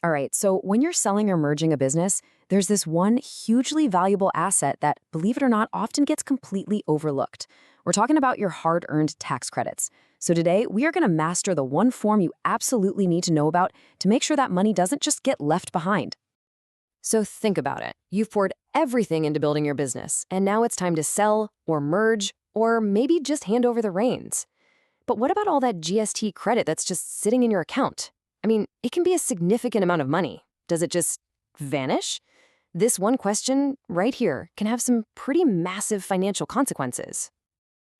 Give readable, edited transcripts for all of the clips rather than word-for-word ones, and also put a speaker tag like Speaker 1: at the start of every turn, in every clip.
Speaker 1: All right, so when you're selling or merging a business, there's this one hugely valuable asset that, believe it or not, often gets completely overlooked. We're talking about your hard-earned tax credits. So today, we are going to master the one form you absolutely need to know about to make sure that money doesn't just get left behind. So think about it. You've poured everything into building your business, and now it's time to sell or merge or maybe just hand over the reins. But what about all that GST credit that's just sitting in your account? I mean, it can be a significant amount of money. Does it just vanish? This one question right here can have some pretty massive financial consequences.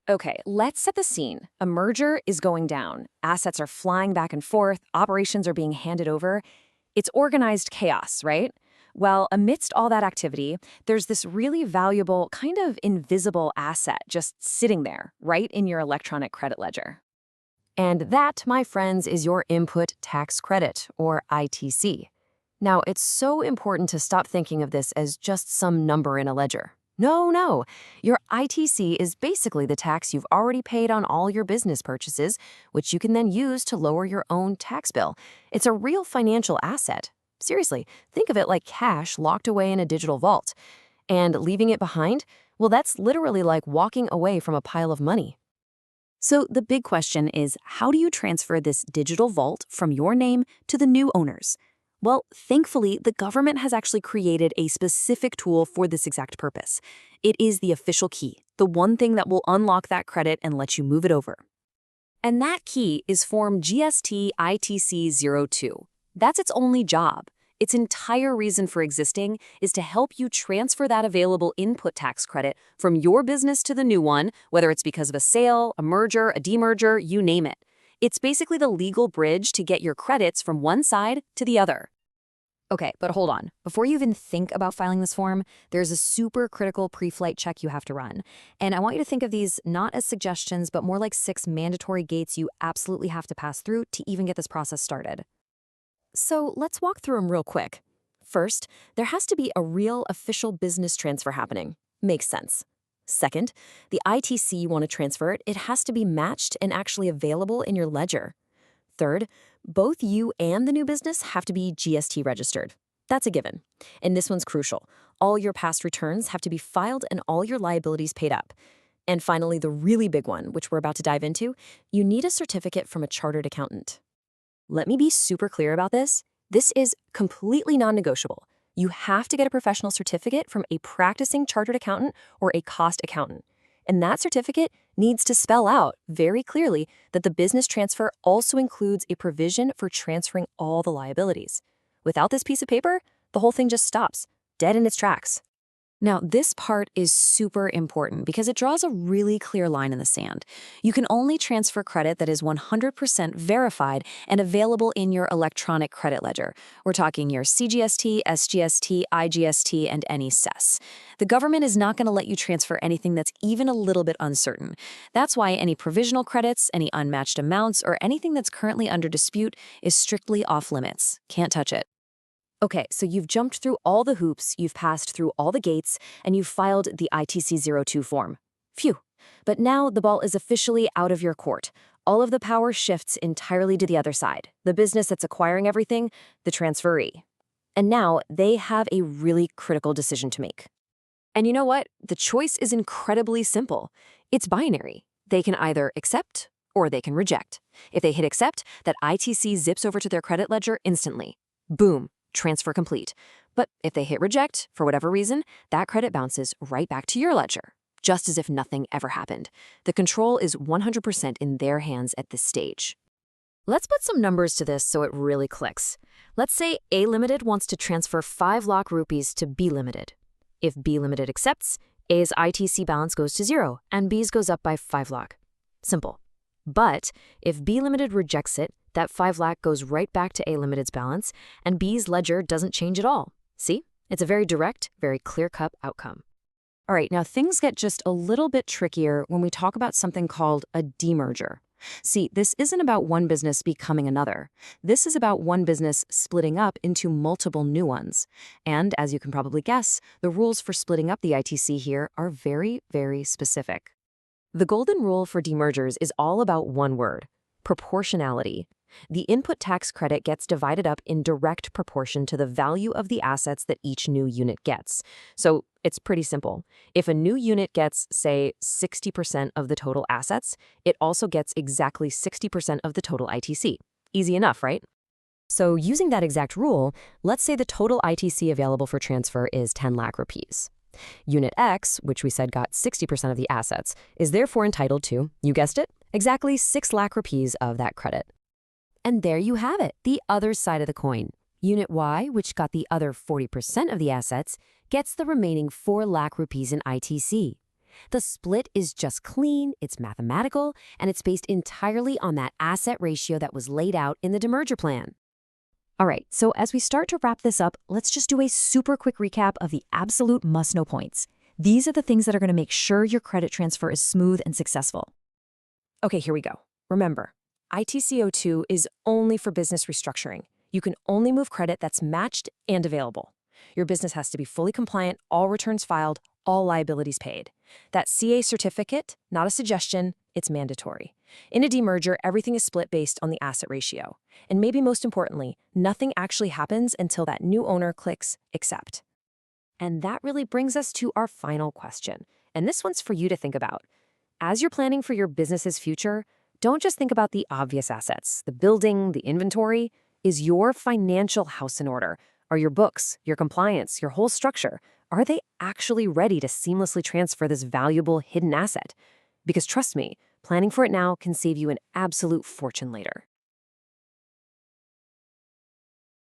Speaker 1: Okay, let's set the scene. A merger is going down. Assets are flying back and forth. Operations are being handed over. It's organized chaos, right? Well, amidst all that activity, there's this really valuable, kind of invisible asset just sitting there, right in your electronic credit ledger. And that, my friends, is your input tax credit, or ITC. Now, it's so important to stop thinking of this as just some number in a ledger. No. Your ITC is basically the tax you've already paid on all your business purchases, which you can then use to lower your own tax bill. It's a real financial asset. Seriously, think of it like cash locked away in a digital vault. And leaving it behind? Well, that's literally like walking away from a pile of money. So the big question is, how do you transfer this digital vault from your name to the new owners? Well, thankfully, the government has actually created a specific tool for this exact purpose. It is the official key, the one thing that will unlock that credit and let you move it over. And that key is Form GST ITC-02. That's its only job. Its entire reason for existing is to help you transfer that available input tax credit from your business to the new one, whether it's because of a sale, a merger, a demerger, you name it. It's basically the legal bridge to get your credits from one side to the other. Okay, but hold on. Before you even think about filing this form, there's a super critical pre-flight check you have to run. And I want you to think of these not as suggestions, but more like 6 mandatory gates you absolutely have to pass through to even get this process started. So let's walk through them real quick. First, there has to be a real official business transfer happening. Makes sense. Second, the ITC you want to transfer, it has to be matched and actually available in your ledger. Third, both you and the new business have to be GST registered. That's a given. And this one's crucial. All your past returns have to be filed and all your liabilities paid up. And finally, the really big one, which we're about to dive into, you need a certificate from a chartered accountant. Let me be super clear about this. This is completely non-negotiable. You have to get a professional certificate from a practicing chartered accountant or a cost accountant. And that certificate needs to spell out very clearly that the business transfer also includes a provision for transferring all the liabilities. Without this piece of paper, the whole thing just stops, dead in its tracks. Now, this part is super important because it draws a really clear line in the sand. You can only transfer credit that is 100% verified and available in your electronic credit ledger. We're talking your CGST, SGST, IGST, and any Cess. The government is not going to let you transfer anything that's even a little bit uncertain. That's why any provisional credits, any unmatched amounts, or anything that's currently under dispute is strictly off limits. Can't touch it. Okay, so you've jumped through all the hoops, you've passed through all the gates, and you've filed the ITC-02 form. Phew. But now the ball is officially out of your court. All of the power shifts entirely to the other side, the business that's acquiring everything, the transferee. And now they have a really critical decision to make. And you know what? The choice is incredibly simple. It's binary. They can either accept or they can reject. If they hit accept, that ITC zips over to their credit ledger instantly. Boom. Transfer complete. But if they hit reject, for whatever reason, that credit bounces right back to your ledger, just as if nothing ever happened. The control is 100% in their hands at this stage. Let's put some numbers to this so it really clicks. Let's say A Limited wants to transfer 5 lakh rupees to B Limited. If B Limited accepts, A's ITC balance goes to 0 and B's goes up by 5 lakh. Simple. But if B Limited rejects it, that 5 lakh goes right back to A Limited's balance, and B's ledger doesn't change at all. See? It's a very direct, very clear-cut outcome. All right, now things get just a little bit trickier when we talk about something called a demerger. See, this isn't about one business becoming another. This is about one business splitting up into multiple new ones. And as you can probably guess, the rules for splitting up the ITC here are very, very specific. The golden rule for demergers is all about one word: proportionality. The input tax credit gets divided up in direct proportion to the value of the assets that each new unit gets. So it's pretty simple. If a new unit gets, say, 60% of the total assets, it also gets exactly 60% of the total ITC. Easy enough, right? So using that exact rule, let's say the total ITC available for transfer is 10 lakh rupees. Unit X, which we said got 60% of the assets, is therefore entitled to, you guessed it, exactly 6 lakh rupees of that credit. And there you have it, the other side of the coin. Unit Y, which got the other 40% of the assets, gets the remaining 4 lakh rupees in ITC. The split is just clean, it's mathematical, and it's based entirely on that asset ratio that was laid out in the demerger plan. All right, so as we start to wrap this up, let's just do a super quick recap of the absolute must-know points. These are the things that are going to make sure your credit transfer is smooth and successful. Okay, here we go. Remember, ITC-02 is only for business restructuring. You can only move credit that's matched and available. Your business has to be fully compliant, all returns filed, all liabilities paid. That CA certificate, not a suggestion, it's mandatory. In a demerger, everything is split based on the asset ratio. And maybe most importantly, nothing actually happens until that new owner clicks accept. And that really brings us to our final question. And this one's for you to think about. As you're planning for your business's future, don't just think about the obvious assets, the building, the inventory. Is your financial house in order? Are your books, your compliance, your whole structure, are they actually ready to seamlessly transfer this valuable hidden asset? Because trust me, planning for it now can save you an absolute fortune later.